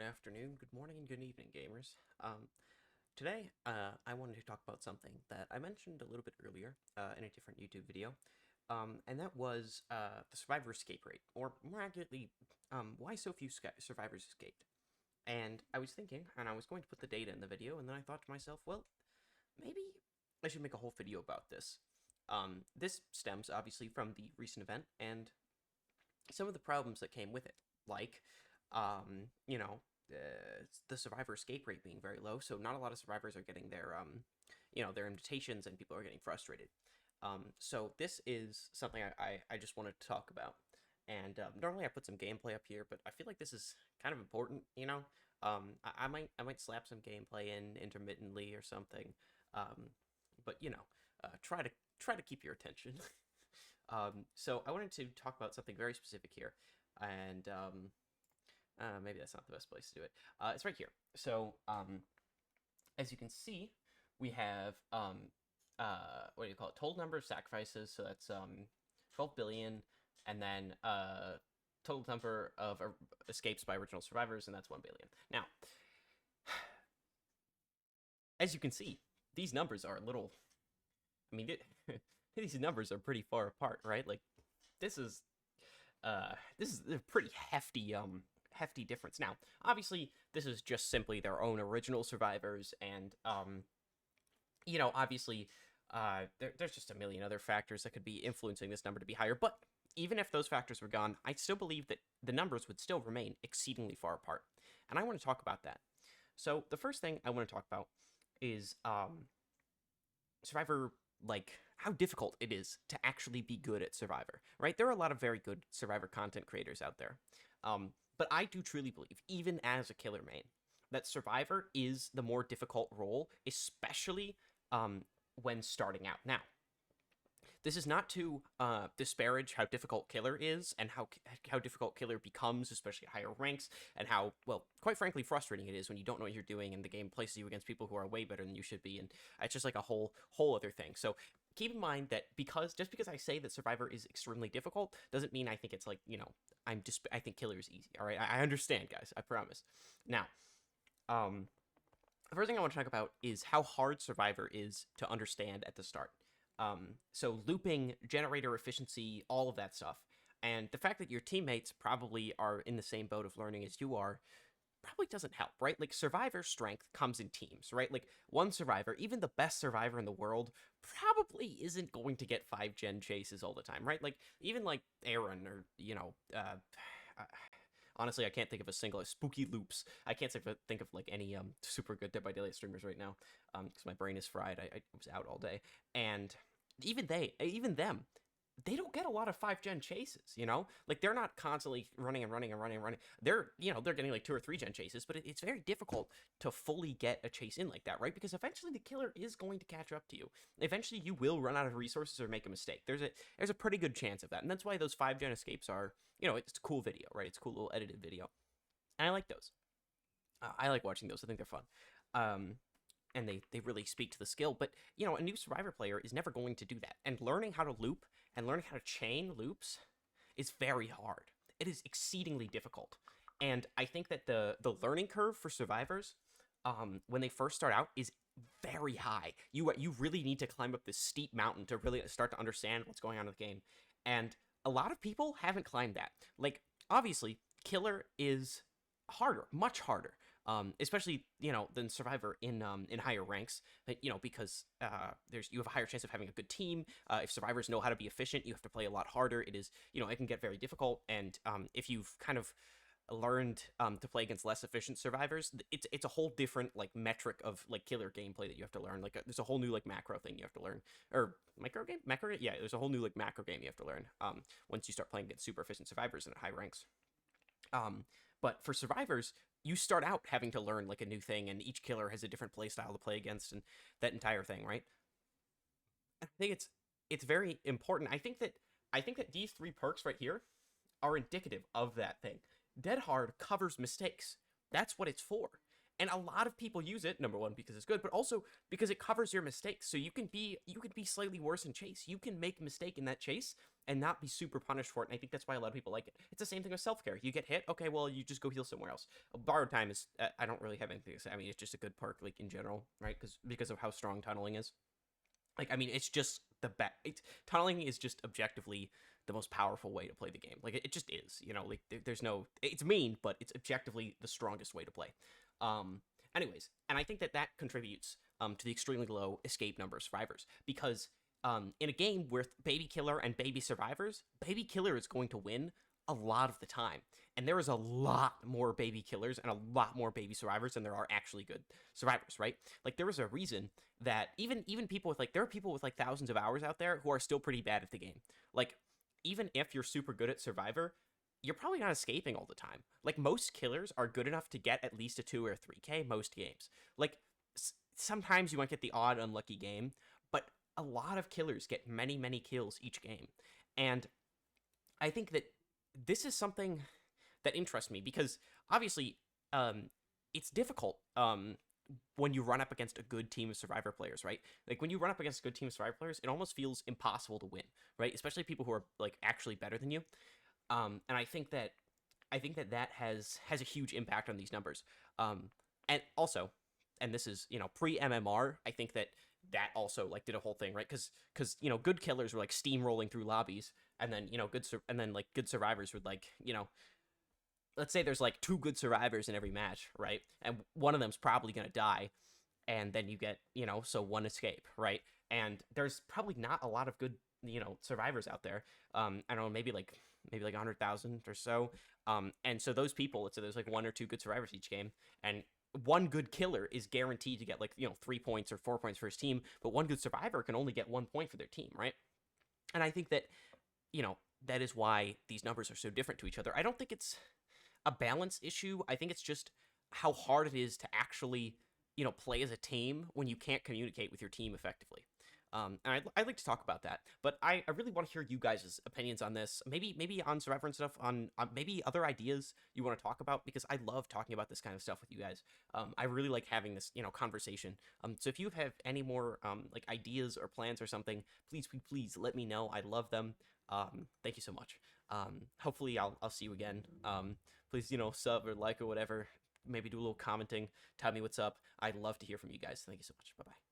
Good afternoon, good morning, and good evening, gamers. Today, I wanted to talk about something that I mentioned a little bit earlier in a different YouTube video, and that was the survivor escape rate, or more accurately, why so few survivors escaped. And I was thinking, and I was going to put the data in the video, and then I thought to myself, well, maybe I should make a whole video about this. This stems, obviously, from the recent event, and some of the problems that came with it, like, the survivor escape rate being very low, so not a lot of survivors are getting their invitations, and people are getting frustrated. So this is something I just wanted to talk about. And normally I put some gameplay up here, but I feel like this is kind of important, you know? I might slap some gameplay in intermittently or something. But try to keep your attention. So I wanted to talk about something very specific here, and maybe that's not the best place to do it. It's right here. So as you can see, we have what do you call it? Total number of sacrifices. So that's 12 billion, and then total number of escapes by original survivors, and that's 1 billion. Now, as you can see, these numbers are a little. I mean, these numbers are pretty far apart, right? Like, this is a pretty hefty difference. Now, obviously, this is just simply their own original survivors, and obviously, there's just a million other factors that could be influencing this number to be higher. But even if those factors were gone, I still believe that the numbers would still remain exceedingly far apart, and I want to talk about that. So the first thing I want to talk about is Survivor, like how difficult it is to actually be good at Survivor, right? There are a lot of very good Survivor content creators out there. But I do truly believe, even as a killer main, that Survivor is the more difficult role, especially when starting out. Now, this is not to disparage how difficult killer is and how difficult killer becomes, especially at higher ranks, and how, well, quite frankly, frustrating it is when you don't know what you're doing and the game places you against people who are way better than you should be, and it's just like a whole other thing. So keep in mind that just because I say that Survivor is extremely difficult doesn't mean I think it's like, I think killer is easy. All right, I understand, guys. I promise. Now, the first thing I want to talk about is how hard Survivor is to understand at the start. So looping, generator efficiency, all of that stuff. And the fact that your teammates probably are in the same boat of learning as you are probably doesn't help, right? Like, survivor strength comes in teams, right? Like, one survivor, even the best survivor in the world, probably isn't going to get 5-gen chases all the time, right? Like, even like Aaron, or, honestly, I can't think of a single spooky loops. I can't think of like any super good Dead by Daylight streamers right now, because my brain is fried. I was out all day, and even them, they don't get a lot of 5-gen chases, like, they're not constantly running and running and running and running. They're getting like 2 or 3-gen chases, but it's very difficult to fully get a chase in like that, right? Because eventually the killer is going to catch up to you. Eventually you will run out of resources or make a mistake. There's a pretty good chance of that, and that's why those 5-gen escapes are, it's a cool video, right? It's a cool little edited video, and I like those. I like watching those. I think they're fun. And they really speak to the skill. But, a new Survivor player is never going to do that. And learning how to loop and learning how to chain loops is very hard. It is exceedingly difficult. And I think that the learning curve for survivors, when they first start out, is very high. You really need to climb up this steep mountain to really start to understand what's going on in the game. And a lot of people haven't climbed that. Like, obviously, killer is harder, much harder, especially than Survivor in higher ranks. Because you have a higher chance of having a good team. If survivors know how to be efficient, you have to play a lot harder. It is it can get very difficult, and if you've kind of learned to play against less efficient survivors, it's a whole different like metric of like killer gameplay that you have to learn. Like, there's a whole new like macro thing you have to learn, or macro game, yeah. There's a whole new like macro game you have to learn once you start playing against super efficient survivors and at high ranks. But for survivors, you start out having to learn like a new thing, and each killer has a different play style to play against, and that entire thing, right? I think it's very important. I think that these 3 perks right here are indicative of that thing. Dead Hard covers mistakes. That's what it's for. And a lot of people use it, number one, because it's good, but also because it covers your mistakes. So you can be slightly worse in chase. You can make a mistake in that chase and not be super punished for it. And I think that's why a lot of people like it. It's the same thing with self-care. You get hit, okay, well, you just go heal somewhere else. Borrowed time is, I don't really have anything to say. I mean, it's just a good perk, like, in general, right? Because of how strong tunneling is. Like, I mean, it's just the best. Tunneling is just objectively the most powerful way to play the game. Like, it just is, you know, like, there's no, it's mean, but it's objectively the strongest way to play. Um, anyways, and I think that that contributes to the extremely low escape number of survivors, because in a game with Baby Killer and Baby Survivors, Baby Killer is going to win a lot of the time. And there is a lot more Baby Killers and a lot more Baby Survivors than there are actually good survivors, right? Like, there is a reason that even people with, like, there are people with, like, thousands of hours out there who are still pretty bad at the game. Like, even if you're super good at Survivor, you're probably not escaping all the time. Like, most killers are good enough to get at least a 2 or 3K most games. Like, sometimes you might get the odd unlucky game, but a lot of killers get many, many kills each game. And I think that this is something that interests me, because obviously it's difficult when you run up against a good team of Survivor players, right? Like, when you run up against a good team of Survivor players, it almost feels impossible to win, right? Especially people who are, like, actually better than you. And I think that that has a huge impact on these numbers. And also, and this is, you know, pre MMR, I think that also, like, did a whole thing, right? Because you know, good killers were, like, steamrolling through lobbies, and then, you know, like, good survivors would, like, you know, let's say there's, like, 2 good survivors in every match, right? And one of them's probably gonna die, and then you get, you know, so 1 escape, right? And there's probably not a lot of good, you know, survivors out there. I don't know, maybe like 100,000 or so. And so those people, let's say there's, like, 1 or 2 good survivors each game, and 1 good killer is guaranteed to get, like, you know, 3 points or 4 points for his team, but 1 good survivor can only get 1 point for their team, right? And I think that, you know, that is why these numbers are so different to each other. I don't think it's a balance issue. I think it's just how hard it is to actually, you know, play as a team when you can't communicate with your team effectively. And I'd like to talk about that, but I really want to hear you guys' opinions on this. Maybe on Survivor and stuff, on maybe other ideas you want to talk about, because I love talking about this kind of stuff with you guys. I really like having this, you know, conversation. So if you have any more like, ideas or plans or something, please let me know. I love them. Thank you so much. Hopefully I'll see you again. Please, you know, sub or like or whatever. Maybe do a little commenting. Tell me what's up. I'd love to hear from you guys. Thank you so much. Bye bye.